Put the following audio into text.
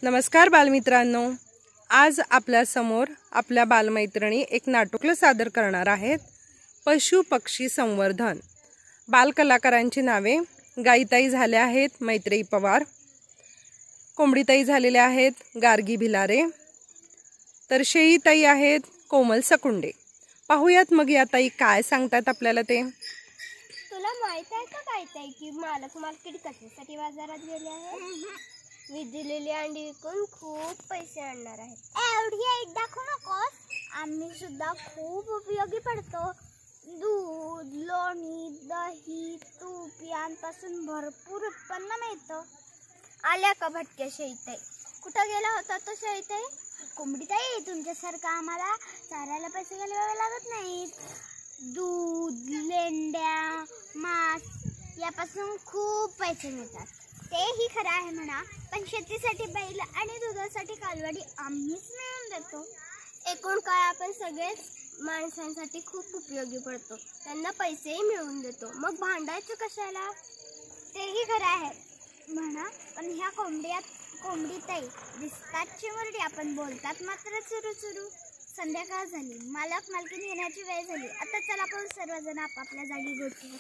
नमस्कार बालमित्रांनो, आज आपल्या समोर आपल्या बालमैत्रिणी एक नाटुकलं सादर करणार आहेत. पशु पक्षी संवर्धन. बालकलाकारांची नावे गाईताई झाल्या आहेत मैत्रेयी पवार, कोंबडीताई झालेल्या आहेत गार्गी भिलारे, तर शेळीताई आहेत कोमल सकुंडे. पाहूयात मग या ताई काय सांगतात आपल्याला ते. तुला माहित आहे का काय ताई की मालक मालकीण कशासाठी बाजारात गेले आहेत? मी दिलेली अंडी विकून खूप पैसे आणणार आहेत. एवढी ऐट दाखवू नकोस, आम्ही सुद्धा खूप उपयोगी पडतो. दूध, लोणी, दही, तूप यांपासून भरपूर उत्पन्न मिळतं. आल्या का भटक्या शेळीताई? कुठं गेला होता तो शेळीताई? कोंबडीताई, तुमच्यासारखं आम्हाला चारायला पैसे घालवावे लागत नाहीत. दूध, लेंड्या, मांस यापासून खूप पैसे मिळतात. तेही खरं आहे म्हणा, पण शेतीसाठी बैल आणि दुधासाठी कालवडी आम्हीच मिळवून देतो. एकूण काय आपण सगळेच माणसांसाठी खूप उपयोगी पडतो, त्यांना पैसेही मिळवून देतो. मग भांडायचं कशाला? तेही खरं आहे म्हणा, पण ह्या कोंबडीताई दिसतात चिमुरडी, आपण बोलतात मात्र चुरू चुरू. संध्याकाळ झाली, मालक मालकीण येण्याची वेळ झाली. आता चला आपण सर्वजण आपापल्या जागी भेटू.